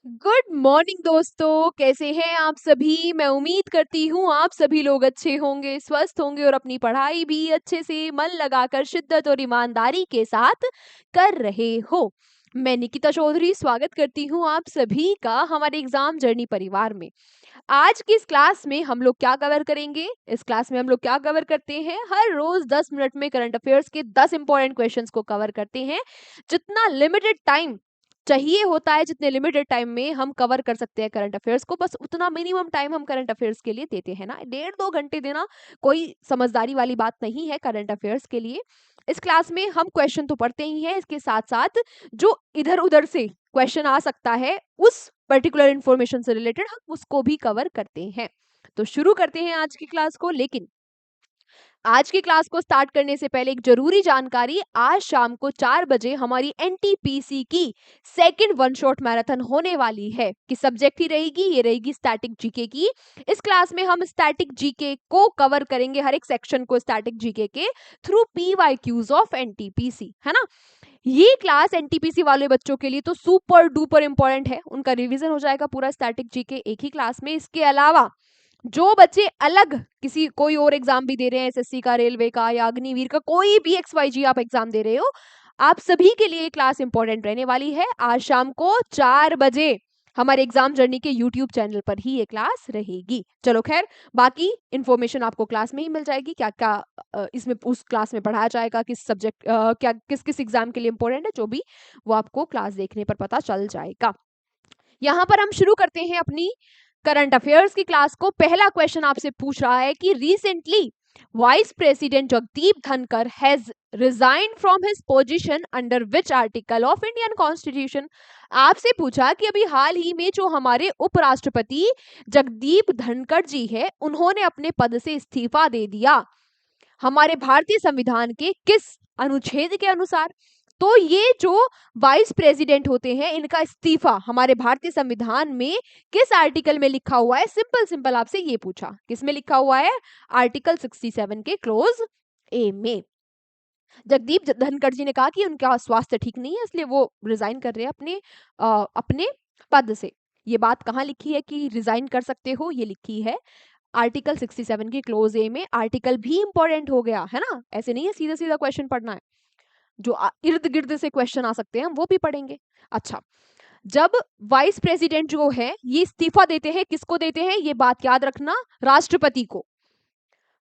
Good morning दोस्तों, कैसे हैं आप सभी। मैं उम्मीद करती हूँ आप सभी लोग अच्छे होंगे, स्वस्थ होंगे और अपनी पढ़ाई भी अच्छे से मन लगाकर शिद्दत और ईमानदारी के साथ कर रहे हो। मैं निकिता चौधरी स्वागत करती हूँ आप सभी का हमारे एग्जाम जर्नी परिवार में। आज की इस क्लास में हम लोग क्या कवर करेंगे? इस क्लास में हम लोग क्या कवर करते हैं? हर रोज 10 मिनट में करंट अफेयर्स के 10 इंपॉर्टेंट क्वेश्चंस को कवर करते हैं। जितना लिमिटेड टाइम चाहिए होता है, जितने लिमिटेड टाइम में हम कवर कर सकते हैं करंट अफेयर्स को, बस उतना मिनिमम टाइम हम करंट अफेयर्स के लिए देते हैं ना। 1.5-2 घंटे देना कोई समझदारी वाली बात नहीं है करंट अफेयर्स के लिए। इस क्लास में हम क्वेश्चन तो पढ़ते ही हैं, इसके साथ साथ जो इधर उधर से क्वेश्चन आ सकता है उस पर्टिकुलर इंफॉर्मेशन से रिलेटेड हम उसको भी कवर करते हैं। तो शुरू करते हैं आज की क्लास को। लेकिन आज की क्लास को स्टार्ट करने से पहले एक जरूरी जानकारी, आज शाम को 4 बजे हमारी एनटीपीसी की सेकंड वन शॉट मैराथन होने वाली है। कि सब्जेक्ट ही रहेगी, ये रहेगी स्टैटिक जीके की। इस क्लास में हम स्टैटिक जीके को कवर करेंगे, हर एक सेक्शन को स्टैटिक जीके के थ्रू पीवाईक्यूज ऑफ एनटीपीसी, है ना। ये क्लास एनटीपीसी वाले बच्चों के लिए तो सुपर डुपर इंपॉर्टेंट है, उनका रिवीजन हो जाएगा पूरा स्टैटिक जीके एक ही क्लास में। इसके अलावा जो बच्चे अलग किसी कोई और एग्जाम भी दे रहे हैं, एसएससी का, रेलवे का या अग्निवीर का, कोई भी XYZ आप एग्जाम दे रहे हो, आप सभी के लिए क्लास इंपॉर्टेंट रहने वाली है। आज शाम को 4 बजे हमारे एग्जाम जर्नी के यूट्यूब चैनल पर ही ये क्लास रहेगी। चलो खैर, बाकी इंफॉर्मेशन आपको क्लास में ही मिल जाएगी। क्या क्या इसमें उस क्लास में पढ़ाया जाएगा, किस सब्जेक्ट क्या किस किस एग्जाम के लिए इंपॉर्टेंट है, जो भी वो आपको क्लास देखने पर पता चल जाएगा। यहाँ पर हम शुरू करते हैं अपनी करंट अफेयर्स की क्लास को। पहला क्वेश्चन आपसे पूछ रहा है कि recently vice president Jagdeep Dhankhar has resigned from his position under which article of Indian constitution. आपसे पूछा कि अभी हाल ही में जो हमारे उपराष्ट्रपति जगदीप धनखड़ जी है, उन्होंने अपने पद से इस्तीफा दे दिया हमारे भारतीय संविधान के किस अनुच्छेद के अनुसार। तो ये जो वाइस प्रेसिडेंट होते हैं, इनका इस्तीफा हमारे भारतीय संविधान में किस आर्टिकल में लिखा हुआ है? सिंपल सिंपल आपसे ये पूछा, किस में लिखा हुआ है? आर्टिकल 67 के क्लोज ए में। जगदीप धनखड़ जी ने कहा कि उनका स्वास्थ्य ठीक नहीं है, इसलिए वो रिजाइन कर रहे हैं अपने पद से। ये बात कहाँ लिखी है कि रिजाइन कर सकते हो? ये लिखी है आर्टिकल 67 की क्लोज ए में। आर्टिकल भी इंपॉर्टेंट हो गया है ना, ऐसे नहीं है सीधा सीधा क्वेश्चन पढ़ना है। जो इर्द गिर्द से क्वेश्चन आ सकते हैं हम वो भी पढ़ेंगे। अच्छा, जब वाइस प्रेसिडेंट जो है ये इस्तीफा देते हैं, किसको देते हैं? ये बात याद रखना, राष्ट्रपति को।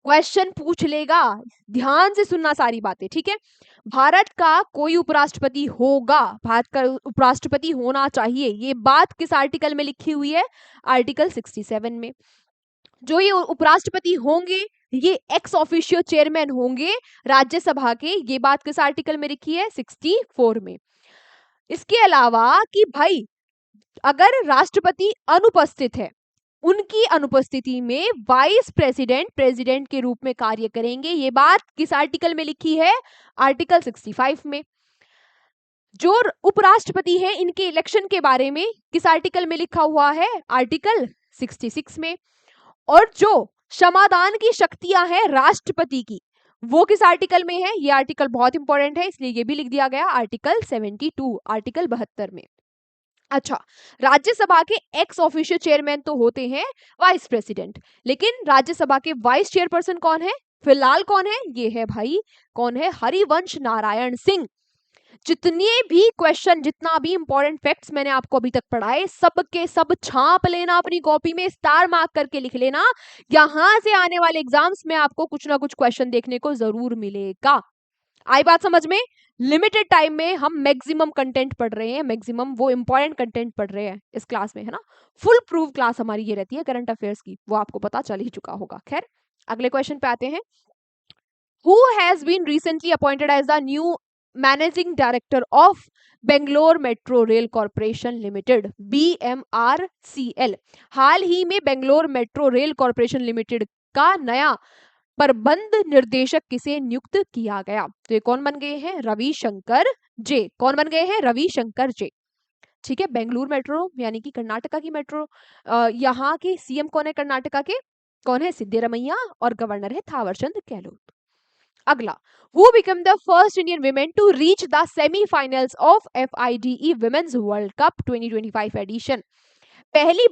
क्वेश्चन पूछ लेगा, ध्यान से सुनना सारी बातें, ठीक है। भारत का कोई उपराष्ट्रपति होगा, भारत का उपराष्ट्रपति होना चाहिए, ये बात किस आर्टिकल में लिखी हुई है? आर्टिकल 67 में। जो ये उपराष्ट्रपति होंगे, ये एक्स ऑफिशियो चेयरमैन होंगे राज्यसभा के, ये बात किस आर्टिकल में लिखी है? 64 में। इसके अलावा कि भाई अगर राष्ट्रपति अनुपस्थित है, उनकी अनुपस्थिति में वाइस प्रेसिडेंट प्रेसिडेंट के रूप में कार्य करेंगे, ये बात किस आर्टिकल में लिखी है? आर्टिकल 65 में। जो उपराष्ट्रपति है, इनके इलेक्शन के बारे में किस आर्टिकल में लिखा हुआ है? आर्टिकल 66 में। और जो क्षमादान की शक्तियां हैं राष्ट्रपति की, वो किस आर्टिकल में है? ये आर्टिकल बहुत इंपॉर्टेंट है, इसलिए ये भी लिख दिया गया, आर्टिकल 72, आर्टिकल 72 में। अच्छा, राज्यसभा के एक्स ऑफिशियल चेयरमैन तो होते हैं वाइस प्रेसिडेंट, लेकिन राज्यसभा के वाइस चेयरपर्सन कौन है फिलहाल? कौन है? ये है भाई, कौन है? हरिवंश नारायण सिंह। जितने भी क्वेश्चन, जितना भी इंपॉर्टेंट फैक्ट्स मैंने आपको अभी तक पढ़ाए, सब के सब छाप लेना अपनी कॉपी में, स्टार मार्क करके लिख लेना। यहां से आने वाले एग्जाम्स में आपको कुछ ना कुछ क्वेश्चन देखने को जरूर मिलेगा। आई बात समझ में? लिमिटेड टाइम में हम मैक्सिमम कंटेंट पढ़ रहे हैं, मैक्सिमम वो इंपॉर्टेंट कंटेंट पढ़ रहे हैं इस क्लास में, है ना। फुल प्रूफ क्लास हमारी ये रहती है करंट अफेयर्स की, वो आपको पता चल ही चुका होगा। खैर, अगले क्वेश्चन पे आते हैं। Who has been recently appointed as the new managing director of Bangalore Metro Rail Corporation Limited, BMRCL? हाल ही में Bangalore metro rail corporation limited का नया प्रबंध निर्देशक किसे नियुक्त किया गया? तो ये कौन बन गए हैं? रविशंकर जे। कौन बन गए हैं? रविशंकर जे। ठीक है, बेंगलुरु मेट्रो यानी कि कर्नाटका की मेट्रो, यहाँ के सीएम कौन है कर्नाटका के? कौन है? सिद्धारमैया। और गवर्नर है थावरचंद गहलोत। अगला, who become the first Indian women to reach the semifinals of FIDE women's world cup 2025 edition. पहली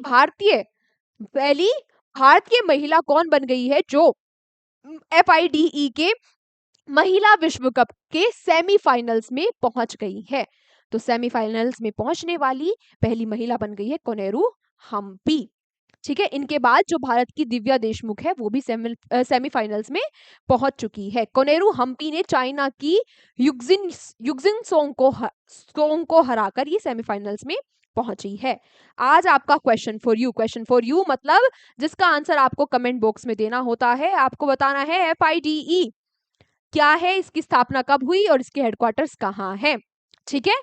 भारतीय महिला कौन बन गई है जो FIDE के महिला विश्व कप के सेमीफाइनल्स में पहुंच गई है? तो सेमीफाइनल्स में पहुंचने वाली पहली महिला बन गई है कोनेरू हम्पी। ठीक है, इनके बाद जो भारत की दिव्या देशमुख है वो भी सेमीफाइनल्स में पहुंच चुकी है। कोनेरू हम्पी ने चाइना की युक्जिन सोंग को हराकर ये सेमीफाइनल्स में पहुंची है। आज आपका क्वेश्चन फॉर यू मतलब जिसका आंसर आपको कमेंट बॉक्स में देना होता है। आपको बताना है FIDE क्या है, इसकी स्थापना कब हुई और इसके हेडक्वार्टर्स कहाँ है। ठीक है,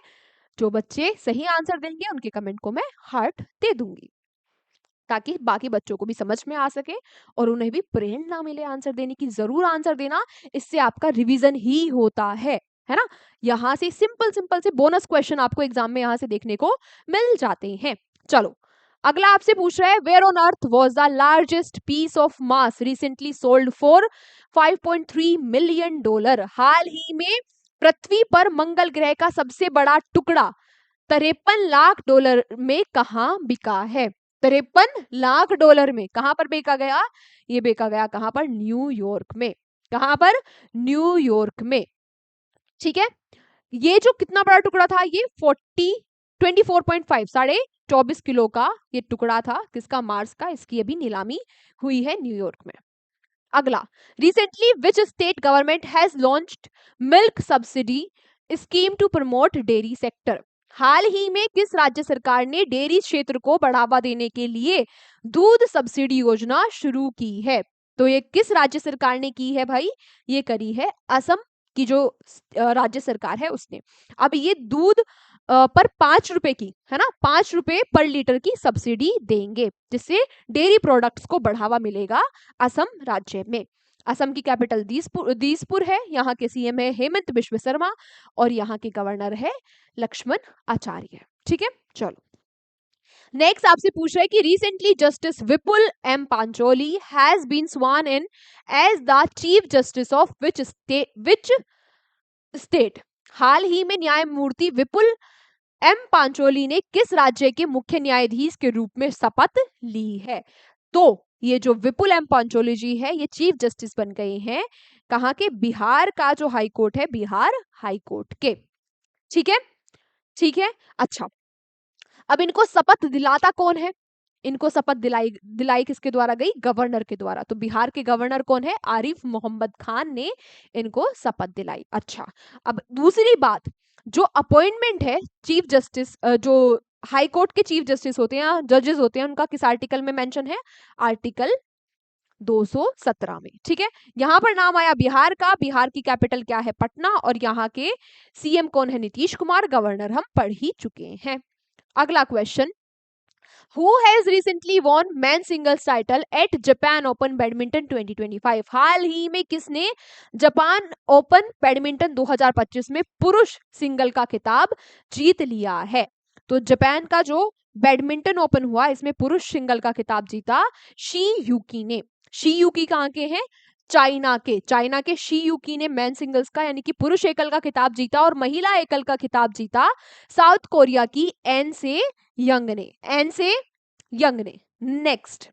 जो बच्चे सही आंसर देंगे उनके कमेंट को मैं हार्ट दे दूंगी ताकि बाकी बच्चों को भी समझ में आ सके और उन्हें भी प्रेरणा मिले आंसर देने की। जरूर आंसर देना, इससे आपका रिवीजन ही होता है ना। यहाँ से सिंपल से बोनस क्वेश्चन आपको एग्जाम में यहाँ से देखने को मिल जाते हैं। चलो अगला आपसे पूछ रहा है, where on earth was the largest piece of Mars recently sold for $5.3 million. हाल ही में पृथ्वी पर मंगल ग्रह का सबसे बड़ा टुकड़ा $53 लाख में कहाँ बिका है? $53 लाख में कहां पर बेचा गया? ये बेचा गया कहां पर? न्यूयॉर्क में। कहां पर? न्यूयॉर्क में। ठीक है, ये जो कितना बड़ा टुकड़ा था, ये 24.5 24 किलो का ये टुकड़ा था। किसका? मार्स का। इसकी अभी नीलामी हुई है न्यूयॉर्क में। अगला, recently which state government has launched milk subsidy scheme to promote dairy sector. हाल ही में किस राज्य सरकार ने डेयरी क्षेत्र को बढ़ावा देने के लिए दूध सब्सिडी योजना शुरू की है? तो ये किस राज्य सरकार ने की है भाई? ये करी है असम की जो राज्य सरकार है उसने। अब ये दूध पर 5 रुपए की, है ना, 5 रुपए पर लीटर की सब्सिडी देंगे जिससे डेयरी प्रोडक्ट्स को बढ़ावा मिलेगा असम राज्य में। असम की कैपिटल दीसपुर है। यहाँ के CM है हेमंत बिश्व शर्मा और यहाँ के गवर्नर है लक्ष्मण आचार्य। ठीक है, चलो नेक्स्ट आपसे पूछ रहा है कि recently justice Vipul M Pancholi has been स्worn in as the chief justice of which state. हाल ही में न्यायमूर्ति विपुल M पांचोली ने किस राज्य के मुख्य न्यायाधीश के रूप में शपथ ली है? तो ये जो विपुल M पांचोली जी है ये चीफ जस्टिस बन गए हैं कहाँ के? बिहार का जो हाई कोर्ट है, बिहार हाई कोर्ट के। ठीक है, ठीक है, अच्छा अब इनको शपथ दिलाता कौन है? इनको शपथ दिलाई किसके द्वारा गई? गवर्नर के द्वारा। तो बिहार के गवर्नर कौन है? आरिफ मोहम्मद खान ने इनको शपथ दिलाई। अच्छा, अब दूसरी बात, जो अपॉइंटमेंट है चीफ जस्टिस, जो हाई कोर्ट के चीफ जस्टिस होते हैं, जजेस होते हैं, उनका किस आर्टिकल में मेंशन है? आर्टिकल 217 में। ठीक है, यहाँ पर नाम आया बिहार का। बिहार की कैपिटल क्या है? पटना। और यहाँ के CM कौन है? नीतीश कुमार। गवर्नर हम पढ़ ही चुके हैं। अगला question, Who has recently won men's singles title at Japan Open Badminton 2025? हाल ही में किसने जापान ओपन बैडमिंटन 2025 में पुरुष सिंगल का खिताब जीत लिया है? तो जापान का जो बैडमिंटन ओपन हुआ इसमें पुरुष सिंगल का खिताब जीता शी यूकी ने। शी यूकी कहाँ के हैं? चाइना के शी यूकी ने मेन सिंगल्स का यानी कि पुरुष एकल का खिताब जीता और महिला एकल का खिताब जीता साउथ कोरिया की एन से यंग ने। Next,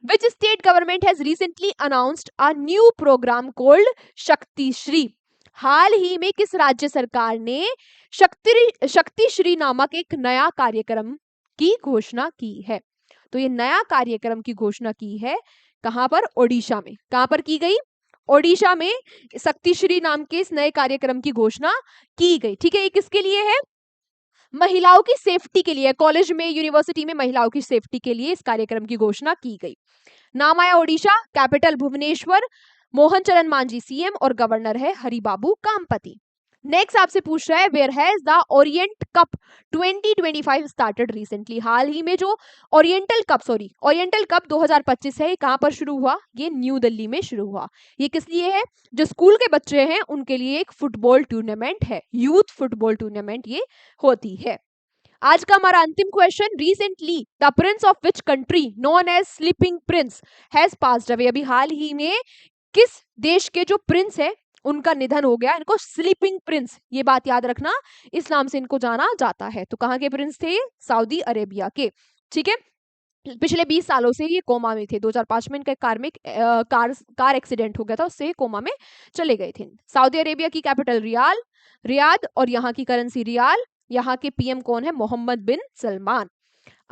which state government has recently announced a new programme called Shakti Shri. हाल ही में किस राज्य सरकार ने शक्ति श्री नामक एक नया कार्यक्रम की घोषणा की है? तो ये नया कार्यक्रम की घोषणा की है कहां पर? ओडिशा में। कहां पर की गई? ओडिशा में शक्तिश्री नाम के इस नए कार्यक्रम की घोषणा की गई। ठीक है, ये किसके लिए है? महिलाओं की सेफ्टी के लिए। कॉलेज में, यूनिवर्सिटी में महिलाओं की सेफ्टी के लिए इस कार्यक्रम की घोषणा की गई। नाम आया ओडिशा, कैपिटल भुवनेश्वर, मोहन चरण मांझी CM और गवर्नर है हरिबाबू कामपति। नेक्स्ट आपसे पूछ रहा है, where has the Orient Cup 2025 started recently. हाल ही में जो ओरिएंटल कप 2025 है, कहां पर शुरू हुआ? ये न्यू दिल्ली में शुरू हुआ। ये किस लिए है? जो स्कूल के बच्चे हैं उनके लिए एक फुटबॉल टूर्नामेंट है, यूथ फुटबॉल टूर्नामेंट ये होती है। आज का हमारा अंतिम question, recently the prince of which country known as sleeping prince has passed away. अभी हाल ही में किस देश के जो प्रिंस है उनका निधन हो गया, इनको स्लीपिंग प्रिंस, ये बात याद रखना, इस नाम से इनको जाना जाता है। तो कहाँ के प्रिंस थे? सऊदी अरेबिया के। ठीक है, पिछले 20 सालों से ये कोमा में थे। 2005 में इनका कार में कार एक्सीडेंट हो गया था, उससे कोमा में चले गए थे। सऊदी अरेबिया की कैपिटल रियाद और यहाँ की करेंसी रियाल। यहाँ के पीएम कौन है? मोहम्मद बिन सलमान।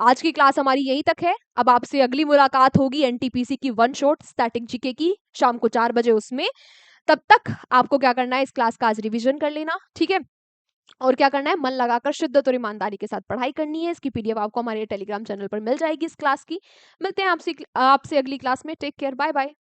आज की क्लास हमारी यहीं तक है। अब आपसे अगली मुलाकात होगी एनटीपीसी की वन शॉट स्टैटिक जीके की, शाम को 4 बजे उसमें। तब तक आपको क्या करना है, इस क्लास का आज रिवीजन कर लेना, ठीक है? और क्या करना है, मन लगाकर शिद्दत और ईमानदारी के साथ पढ़ाई करनी है। इसकी पीडीएफ आपको हमारे टेलीग्राम चैनल पर मिल जाएगी इस क्लास की। मिलते हैं आपसे अगली क्लास में। Take care, bye bye.